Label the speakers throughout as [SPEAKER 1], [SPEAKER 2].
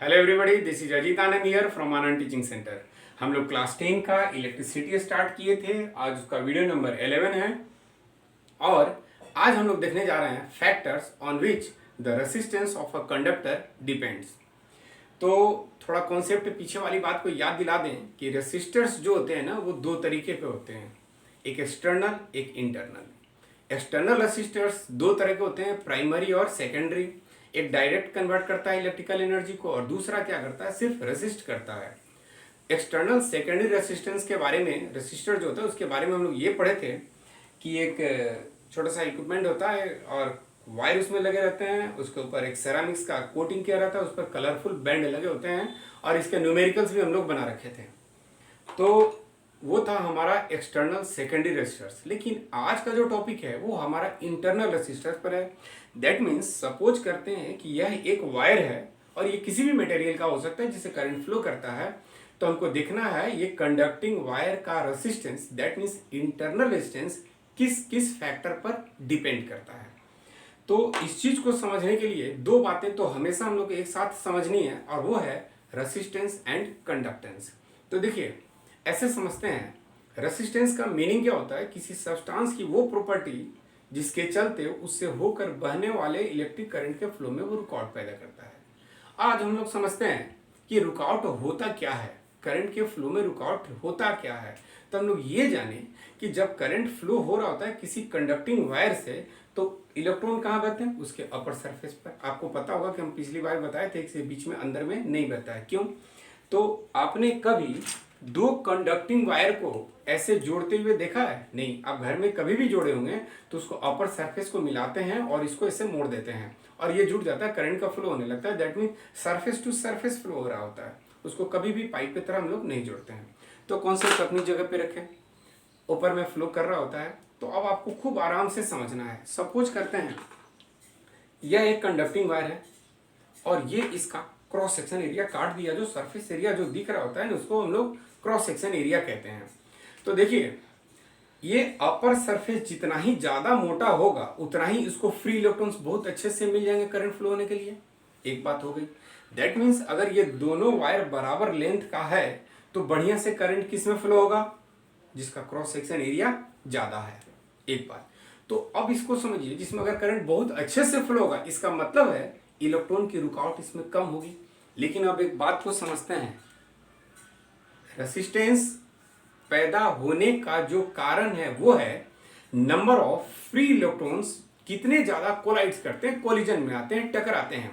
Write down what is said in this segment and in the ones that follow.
[SPEAKER 1] Hello everybody, this is Ajit Anand here from Anand teaching centre. हम लोग class 10 का electricity start किए थे। आज उसका वीडियो नंबर 11 है और आज हम लोग देखने जा रहे हैं factors on which the resistance of a conductor depends. तो थोड़ा कॉन्सेप्ट पीछे वाली बात को याद दिला दें कि रेसिस्टर्स जो होते हैं ना, वो दो तरीके के होते हैं, एक एक्सटर्नल एक इंटरनल। एक्सटर्नल रेसिस्टर्स दो तरह के होते हैं, प्राइमरी और सेकेंडरी। एक डायरेक्ट कन्वर्ट करता है इलेक्ट्रिकल एनर्जी को और दूसरा क्या करता है, सिर्फ रेसिस्ट करता है। एक्सटर्नल सेकेंडरी रेसिस्टेंस के बारे में, रेसिस्टर जो होता है उसके बारे में हम लोग ये पढ़े थे कि एक छोटा सा इक्विपमेंट होता है और वायर उसमें लगे रहते हैं, उसके ऊपर एक सेरामिक्स का कोटिंग किया रहता है, उस पर कलरफुल बैंड लगे होते हैं और इसके न्यूमेरिकल्स भी हम लोग बना रखे थे। तो वो था हमारा एक्सटर्नल सेकेंडरी रेसिस्टर्स। लेकिन आज का जो टॉपिक है वो हमारा इंटरनल रेसिस्टर्स पर है। दैट मीन्स सपोज करते हैं कि यह एक वायर है और ये किसी भी मटेरियल का हो सकता है जिसे करंट फ्लो करता है। तो हमको देखना है ये कंडक्टिंग वायर का resistance, that means internal resistance, किस किस फैक्टर पर डिपेंड करता है। तो इस चीज को समझने के लिए दो बातें तो हमेशा हम लोग को एक साथ समझनी है और वो है रेसिस्टेंस एंड कंडक्टेंस। तो देखिए, ऐसे समझते हैं, रेसिस्टेंस का मीनिंग क्या होता है, किसी सब्सटेंस की वो प्रॉपर्टी जिसके चलते उससे होकर बहने वाले इलेक्ट्रिक करंट के फ्लो में वो रुकावट पैदा करता है। आज हम लोग समझते हैं कि रुकावट होता क्या है, करंट के फ्लो में रुकावट होता क्या है। तो हम लोग ये जाने कि जब करंट फ्लो हो रहा होता है किसी कंडक्टिंग वायर से, तो इलेक्ट्रॉन कहाँ बहते हैं, उसके अपर सरफेस पर। आपको पता होगा कि हम पिछली बार बताए थे कि बीच में अंदर में नहीं बहता है। क्यों? तो आपने कभी दो कंडक्टिंग वायर को ऐसे जोड़ते हुए देखा है? नहीं। आप घर में कभी भी जोड़े होंगे तो उसको अपर सरफेस को मिलाते हैं और इसको ऐसे मोड़ देते हैं और ये जुड़ जाता है, करंट का फ्लो होने लगता है। That mean surface to surface flow हो रहा होता है। उसको कभी भी पाइप की तरह हम लोग नहीं जोड़ते हैं। तो कॉन्सेप्ट अपनी जगह पे रखें, ऊपर में फ्लो कर रहा होता है। तो अब आपको खूब आराम से समझना है। सपोज करते हैं यह एक कंडक्टिंग वायर है और ये इसका क्रॉस सेक्शन एरिया काट दिया। जो सरफेस एरिया जो दिख रहा होता है ना, उसको हम लोग क्रॉस सेक्शन एरिया कहते हैं। तो देखिए, ये अपर सरफेस जितना ही ज्यादा मोटा होगा उतना ही इसको फ्री इलेक्ट्रॉन्स बहुत अच्छे से मिल जाएंगे करंट फ्लो होने के लिए। एक बात हो गई। दैट मीन्स अगर ये दोनों वायर बराबर लेंथ का है तो बढ़िया से करंट किस में फ्लो होगा, जिसका क्रॉस सेक्शन एरिया ज्यादा है। एक बात। तो अब इसको समझिए, जिसमें अगर करंट बहुत अच्छे से फ्लो होगा इसका मतलब है इलेक्ट्रॉन की रुकावट इसमें कम होगी। लेकिन अब एक बात को समझते हैं, रेसिस्टेंस पैदा होने का जो कारण है वो है नंबर ऑफ फ्री इलेक्ट्रॉन्स कितने ज्यादा कोलाइड्स करते हैं, कोलिजन में आते हैं, टकराते हैं।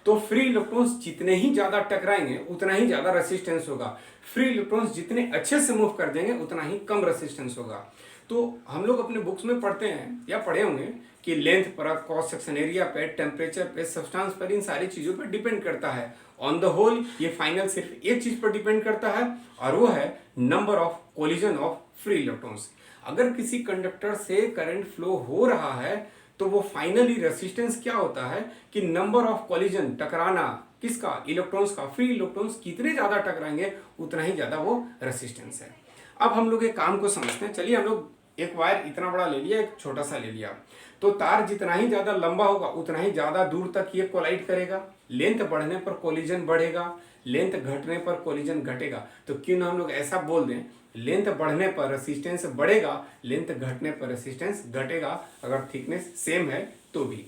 [SPEAKER 1] तो फ्री इलेक्ट्रॉन्स जितने ही ज्यादा टकराएंगे उतना ही ज्यादा रेसिस्टेंस होगा। फ्री इलेक्ट्रॉन्स जितने अच्छे से मूव कर देंगे उतना ही कम रेसिस्टेंस होगा। तो हम लोग अपने बुक्स में पढ़ते हैं या पढ़े होंगे कि लेंथ पर, क्रॉस सेक्शन एरिया पे, टेम्परेचर पे, सब्सटेंस पर, इन सारी चीजों पर डिपेंड करता है। ऑन द होल ये फाइनल सिर्फ एक चीज पर डिपेंड करता है और वो है number of collision of free electrons. अगर किसी कंडक्टर से करंट फ्लो हो रहा है तो वो फाइनली रेसिस्टेंस क्या होता है कि नंबर ऑफ कोलिजन, टकराना किसका, इलेक्ट्रॉन्स का। फ्री इलेक्ट्रॉन्स कितने ज्यादा टकराएंगे उतना ही ज्यादा वो रेसिस्टेंस है। अब हम लोग एक काम को समझते हैं। चलिए, हम लोग एक वायर इतना बड़ा ले लिया, एक छोटा सा ले लिया। तो तार जितना ही ज्यादा लंबा होगा उतना ही ज्यादा दूर तक ये कोलाइड करेगा। लेंथ बढ़ने पर कोलिजन बढ़ेगा, लेंथ घटने पर कोलिजन घटेगा। तो क्यों ना हम लोग ऐसा बोल दें, लेंथ बढ़ने पर रेसिस्टेंस बढ़ेगा, लेंथ घटने पर रेसिस्टेंस घटेगा, अगर थिकनेस सेम है तो भी।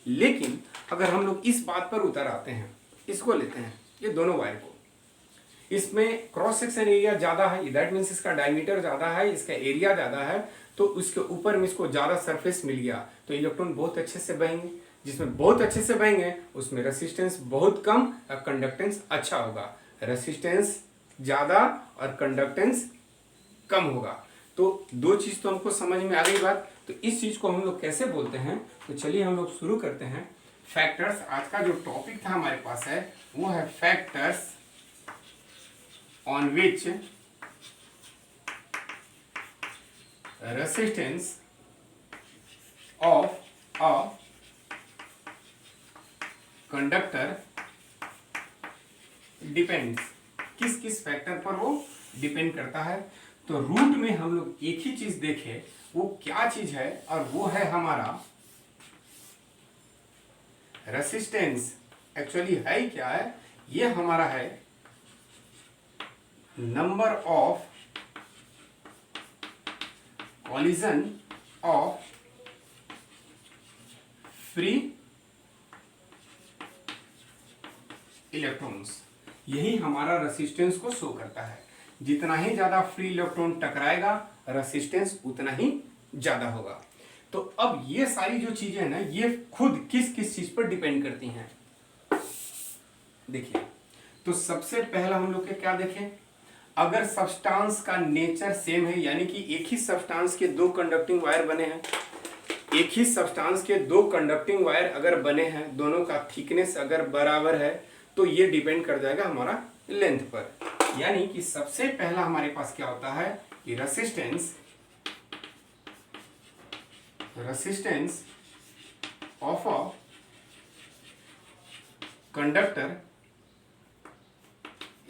[SPEAKER 1] लेकिन अगर हम लोग इस बात पर उतर आते हैं, इसको लेते हैं, ये दोनों वायर को, इसमें क्रॉस सेक्शन एरिया ज्यादा है, दैट मीन्स इसका डायमीटर ज्यादा है, इसका एरिया ज्यादा है, तो उसके ऊपर में इसको ज्यादा सरफेस मिल गया तो इलेक्ट्रॉन बहुत अच्छे से बहेंगे। जिसमें बहुत अच्छे से बहेंगे उसमें रेसिस्टेंस बहुत कम और कंडक्टेंस अच्छा होगा। रेसिस्टेंस ज्यादा और कंडक्टेंस कम होगा। तो दो चीज तो हमको समझ में आ गई बात। तो इस चीज को हम लोग कैसे बोलते हैं, तो चलिए हम लोग शुरू करते हैं। फैक्टर्स, आज का जो टॉपिक था हमारे पास है वो है factors on which resistance of a conductor depends। किस किस फैक्टर पर वो डिपेंड करता है। तो रूट में हम लोग एक ही चीज देखे, वो क्या चीज है, और वो है हमारा रेसिस्टेंस। एक्चुअली है क्या है ये हमारा है number of collision of free electrons. यही हमारा रेसिस्टेंस को शो करता है। जितना ही ज्यादा फ्री इलेक्ट्रॉन टकराएगा रेसिस्टेंस उतना ही ज्यादा होगा। तो अब ये सारी जो चीजें हैं ना, ये खुद किस किस चीज पर डिपेंड करती हैं। देखिए, तो सबसे पहला हम लोग क्या देखें, अगर सब्सटेंस का नेचर सेम है, यानी कि एक ही सब्सटेंस के दो कंडक्टिंग वायर बने हैं, एक ही सब्सटेंस के दो कंडक्टिंग वायर अगर बने हैं, दोनों का थिकनेस अगर बराबर है, तो ये डिपेंड कर जाएगा हमारा लेंथ पर। यानी कि सबसे पहला हमारे पास क्या होता है कि resistance of a conductor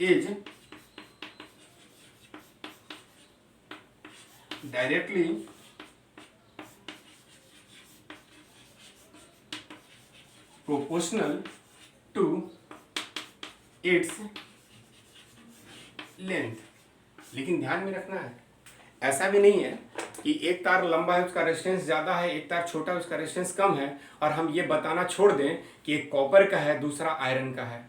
[SPEAKER 1] is directly proportional to its length. लेकिन ध्यान में रखना है, ऐसा भी नहीं है कि एक तार लंबा है उसका रेजिस्टेंस ज्यादा है, एक तार छोटा है उसका रेजिस्टेंस कम है, और हम ये बताना छोड़ दें कि एक कॉपर का है दूसरा आयरन का है,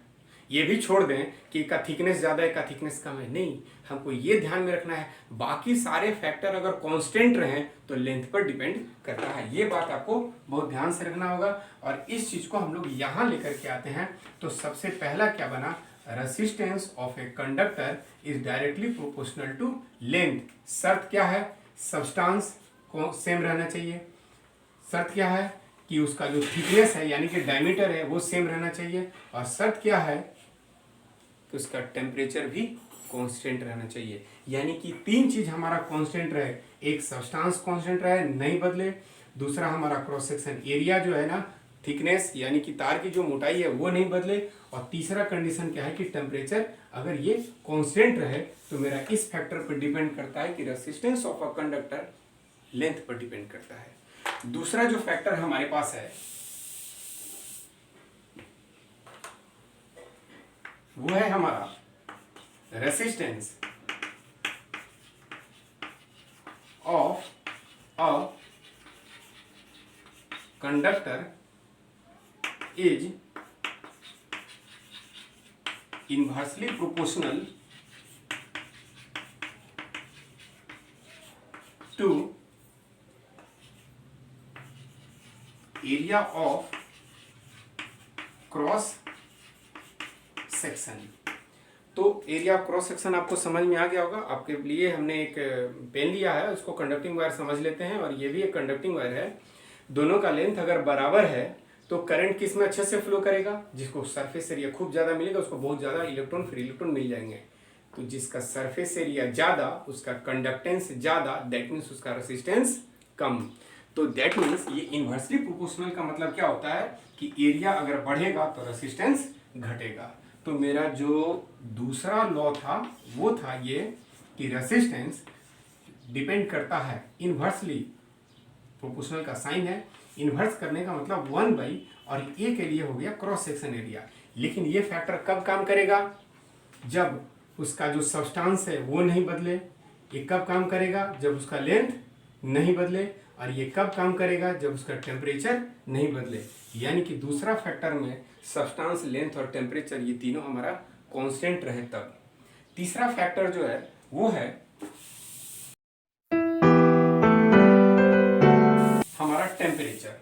[SPEAKER 1] ये भी छोड़ दें कि एक का थिकनेस ज्यादा है एक का थिकनेस कम है। नहीं, हमको ये ध्यान में रखना है बाकी सारे फैक्टर अगर कांस्टेंट रहें तो लेंथ पर डिपेंड करता है। ये बात आपको बहुत ध्यान से रखना होगा, और इस चीज को हम लोग यहां लेकर के आते हैं। तो सबसे पहला क्या बना, resistance of a conductor is directly proportional to length. शर्त क्या है, सब्सटेंस को सेम रहना चाहिए। शर्त क्या है कि उसका जो थिकनेस है यानी कि डायमीटर है वो सेम रहना चाहिए। और शर्त क्या है कि उसका टेम्परेचर भी कांस्टेंट रहना चाहिए। यानी कि तीन चीज हमारा कांस्टेंट रहे, एक सब्सटेंस कांस्टेंट रहे नहीं बदले, दूसरा हमारा क्रॉस सेक्शन एरिया जो है ना, थिकनेस यानी कि तार की जो मोटाई है वो नहीं बदले, और तीसरा कंडीशन क्या है कि टेम्परेचर अगर ये कांस्टेंट रहे। तो मेरा इस फैक्टर पर डिपेंड करता है कि resistance of a conductor length पर डिपेंड करता है। दूसरा जो फैक्टर हमारे पास है वो है हमारा resistance of a conductor is inversely proportional to area of cross section. तो एरिया ऑफ क्रॉस सेक्शन आपको समझ में आ गया होगा। आपके लिए हमने एक पेन लिया है, उसको कंडक्टिंग वायर समझ लेते हैं, और ये भी एक कंडक्टिंग वायर है। दोनों का लेंथ अगर बराबर है तो करंट किस में अच्छे से फ्लो करेगा, जिसको सरफेस एरिया खूब ज्यादा मिलेगा उसको बहुत ज्यादा इलेक्ट्रॉन फ्री इलेक्ट्रॉन मिल जाएंगे। तो जिसका सरफेस एरिया ज्यादा उसका कंडक्टेंस ज्यादा, दैट मीन्स उसका रेसिस्टेंस कम। तो दैट मीन्स ये इनवर्सली प्रोपोर्शनल का मतलब क्या होता है कि एरिया अगर बढ़ेगा तो रेसिस्टेंस घटेगा। तो मेरा जो दूसरा लॉ था वो था ये कि रेसिस्टेंस डिपेंड करता है इनवर्सली, प्रोपोर्शनल का साइन है, इन्वर्स करने का मतलब 1/, और ए के लिए हो गया क्रॉस सेक्शन एरिया। लेकिन ये फैक्टर कब काम करेगा, जब उसका जो सब्सटेंस है वो नहीं बदले। ये कब काम करेगा, जब उसका लेंथ नहीं बदले। और ये कब काम करेगा, जब उसका टेम्परेचर नहीं बदले। यानी कि दूसरा फैक्टर में सब्सटेंस, लेंथ और टेम्परेचर ये तीनों हमारा कांस्टेंट रहे तब। तीसरा फैक्टर जो है वो है हमारा टेम्परेचर।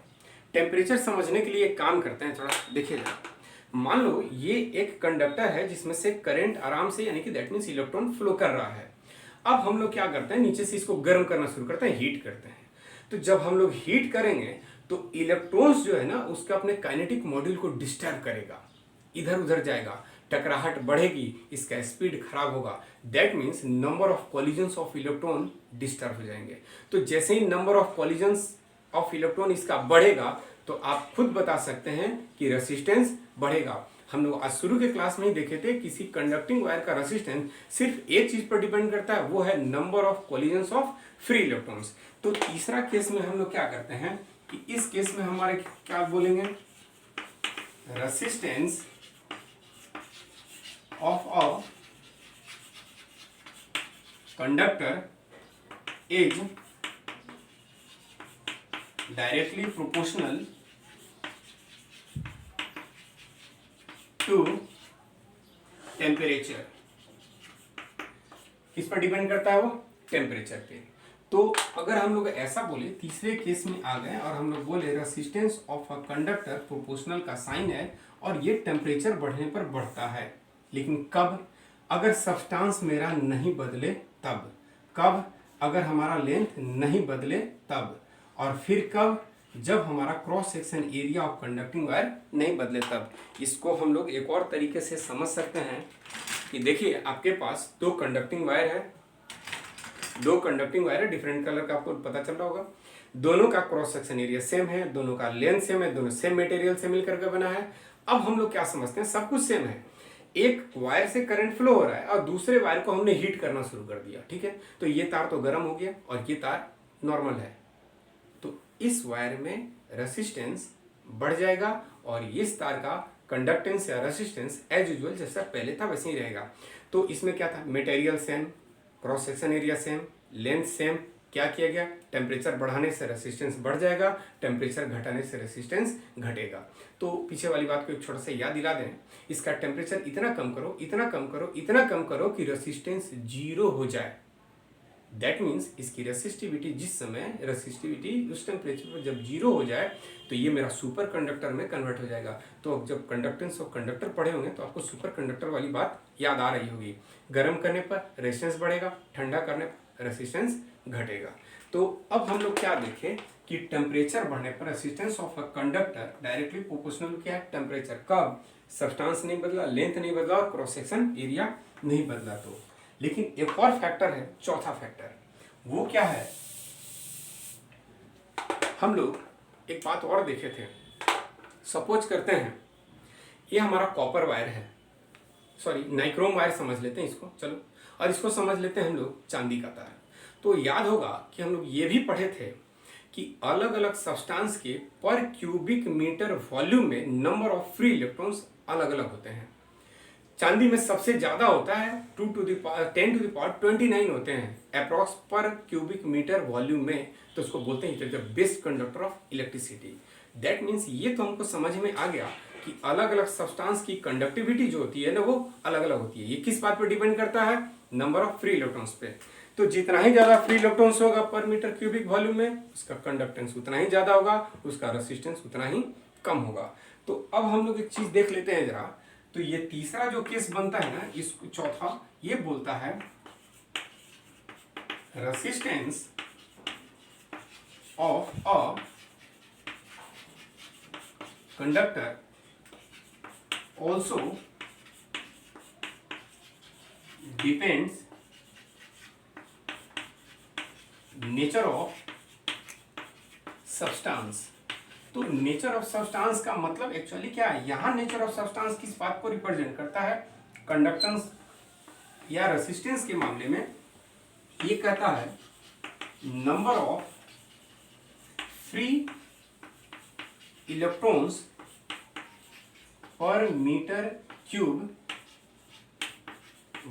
[SPEAKER 1] टेम्परेचर समझने के लिए एक काम करते हैं, थोड़ा देखिए जरा। मान लो ये एक कंडक्टर है जिसमें से करंट आराम से यानी कि दैट मीन्स इलेक्ट्रॉन फ्लो कर रहा है। अब हम लोग क्या करते हैं, नीचे से इसको गर्म करना शुरू करते हैं, हीट करते हैं। तो जब हम लोग हीट करेंगे तो इलेक्ट्रॉन्स जो है ना उसका अपने काइनेटिक मॉड्यूल को डिस्टर्ब करेगा, इधर उधर जाएगा, टकराहट बढ़ेगी, इसका स्पीड खराब होगा। That means number of collisions of electron disturb हो जाएंगे। तो जैसे ही number of collisions of electron इसका बढ़ेगा तो आप खुद बता सकते हैं कि रेसिस्टेंस बढ़ेगा। हम लोग आज शुरू के क्लास में ही देखे थे किसी कंडक्टिंग वायर का रेसिस्टेंस सिर्फ एक चीज पर डिपेंड करता है, वो है number of collisions of free electrons. तो तीसरा केस में हम लोग क्या करते हैं कि इस केस में हमारे क्या बोलेंगे, resistance of a conductor is directly proportional to temperature। किस पर डिपेंड करता है वो? टेम्परेचर पे। तो अगर हम लोग ऐसा बोले, तीसरे केस में आ गए और हम लोग बोले resistance of a conductor proportional का साइन है और ये टेम्परेचर बढ़ने पर बढ़ता है, लेकिन कब? अगर सब्सटेंस मेरा नहीं बदले तब। कब? अगर हमारा लेंथ नहीं बदले तब। और फिर कब? जब हमारा cross section area of conducting wire नहीं बदले तब। इसको हम लोग एक और तरीके से समझ सकते हैं कि देखिए आपके पास दो कंडक्टिंग वायर है, डिफरेंट कलर का, आपको पता चल रहा होगा। दोनों का क्रॉस सेक्शन एरिया सेम है, दोनों का लेंथ सेम है, दोनों सेम मटेरियल से मिलकर के बना है। अब हम लोग क्या समझते हैं, सब कुछ सेम है। एक वायर से करंट फ्लो हो रहा है और दूसरे वायर को हमने हीट करना शुरू कर दिया, ठीक है। तो ये तार तो गर्म हो गया और ये तार नॉर्मल है, तो इस वायर में रेसिस्टेंस बढ़ जाएगा और इस तार का कंडक्टेंस या रेसिस्टेंस एज यूजुअल जैसा पहले था वैसे ही रहेगा। तो इसमें क्या था, material same, cross section area same, length same. क्या किया गया, टेम्परेचर बढ़ाने से रेसिस्टेंस बढ़ जाएगा, टेम्परेचर घटाने से रेसिस्टेंस घटेगा। तो पीछे वाली बात को एक छोटा सा याद दिला दें, इसका टेम्परेचर इतना कम करो, इतना कम करो, इतना कम करो कि रेसिस्टेंस 0 हो जाए। दैट मीन्स इसकी रेसिस्टिविटी उस टेम्परेचर पर जब 0 हो जाए तो ये मेरा सुपर कंडक्टर में कन्वर्ट हो जाएगा। तो जब कंडक्टेंस ऑफ कंडक्टर पढ़े होंगे तो आपको सुपर कंडक्टर वाली बात याद आ रही होगी। गर्म करने पर रेजिस्टेंस बढ़ेगा, ठंडा करने पर रेजिस्टेंस घटेगा। तो अब हम लोग क्या देखें कि टेम्परेचर बढ़ने पर resistance of a conductor directly proportional क्या है, टेम्परेचर। कब? सब्सटेंस नहीं बदला, लेंथ नहीं बदला और क्रॉस सेक्शन एरिया नहीं बदला। तो लेकिन एक और फैक्टर है, चौथा फैक्टर, वो क्या है? हम लोग एक बात और देखे थे। सपोज करते हैं ये हमारा कॉपर वायर है, सॉरी नाइक्रोम वायर समझ लेते हैं इसको, चलो, और इसको समझ लेते हैं हम लोग चांदी का तार। तो याद होगा कि हम लोग ये भी पढ़े थे कि अलग अलग सब्सटेंस के पर क्यूबिक मीटर वॉल्यूम में नंबर ऑफ फ्री इलेक्ट्रॉन्स अलग अलग होते हैं। चांदी में सबसे ज्यादा होता है 10 to the power 29 होते हैं अप्रॉक्स पर क्यूबिक मीटर वॉल्यूम में। तो उसको बोलते हैं the best conductor of electricity. That means ये तो हमको समझ में आ गया कि अलग अलग सब्सटेंस की कंडक्टिविटी जो होती है ना वो अलग अलग होती है। ये किस बात पर डिपेंड करता है? नंबर ऑफ फ्री इलेक्ट्रॉन्स पे। तो जितना ही ज्यादा फ्री इलेक्ट्रॉन्स होगा पर मीटर क्यूबिक वॉल्यूम में, उसका कंडक्टेंस उतना ही ज्यादा होगा, उसका रेसिस्टेंस उतना ही कम होगा। तो अब हम लोग एक चीज देख लेते हैं जरा। तो ये तीसरा जो केस बनता है ना, इसको चौथा ये बोलता है resistance of a conductor also depends nature of substance. तो नेचर ऑफ सब्सटेंस का मतलब एक्चुअली क्या है? यहां नेचर ऑफ सब्सटेंस किस बात को रिप्रेजेंट करता है? कंडक्टेंस या रेसिस्टेंस के मामले में ये कहता है नंबर ऑफ फ्री इलेक्ट्रॉन्स पर मीटर क्यूब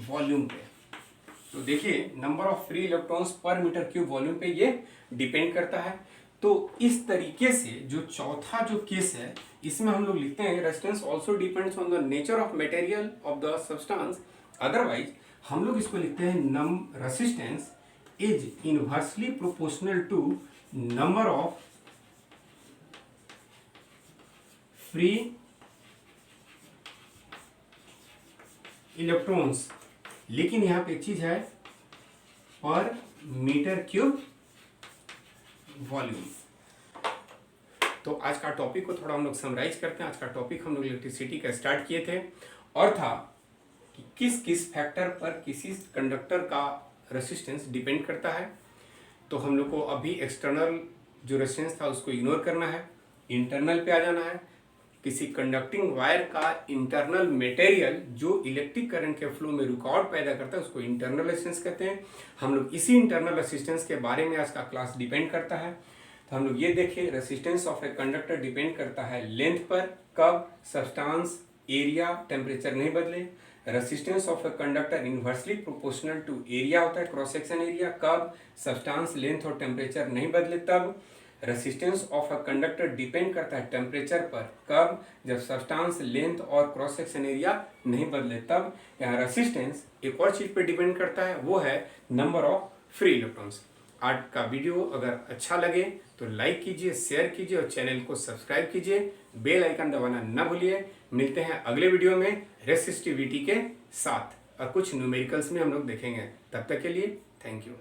[SPEAKER 1] वॉल्यूम पे। तो देखिए नंबर ऑफ फ्री इलेक्ट्रॉन्स पर मीटर क्यूब वॉल्यूम पे ये डिपेंड करता है। तो इस तरीके से जो चौथा जो केस है इसमें हम लोग लिखते हैं resistance also depends on the nature of material of the substance. Otherwise हम लोग इसको लिखते हैं resistance is inversely proportional to number of free electrons. लेकिन यहां पे एक चीज है, पर मीटर क्यूब वॉल्यूम। तो आज का टॉपिक को थोड़ा हम लोग समराइज करते हैं। आज का टॉपिक हम लोग इलेक्ट्रिसिटी का स्टार्ट किए थे और था कि किस किस फैक्टर पर किसी कंडक्टर का रेसिस्टेंस डिपेंड करता है। तो हम लोग को अभी एक्सटर्नल जो रेसिस्टेंस था उसको इग्नोर करना है, इंटरनल पे आ जाना है। किसी कंडक्टिंग वायर का इंटरनल मटेरियल जो इलेक्ट्रिक करंट के फ्लो में रुकावट पैदा करता है उसको इंटरनल रेसिस्टेंस कहते हैं। हम लोग इसी इंटरनल रेसिस्टेंस के बारे में आज का क्लास डिपेंड करता है। तो हम लोग ये देखें resistance of a conductor depend करता है लेंथ पर। कब? सब्सटेंस एरिया टेम्परेचर नहीं बदले। Resistance of a conductor inversely proportional to area होता है, क्रॉस सेक्शन एरिया। कब? सब्सटेंस लेंथ और टेम्परेचर नहीं बदले तब। Resistance of a conductor depend करता है टेम्परेचर पर। कब? जब सब्सटेंस लेंथ और क्रॉस सेक्शन एरिया नहीं बदले तब। यहाँ रेसिस्टेंस एक और चीज पे डिपेंड करता है, वो है नंबर ऑफ फ्री इलेक्ट्रॉन्स। आज का वीडियो अगर अच्छा लगे तो लाइक कीजिए, शेयर कीजिए और चैनल को सब्सक्राइब कीजिए। बेल आइकन दबाना न भूलिए। मिलते हैं अगले वीडियो में रेसिस्टिविटी के साथ और कुछ न्यूमेरिकल्स में हम लोग देखेंगे। तब तक के लिए थैंक यू।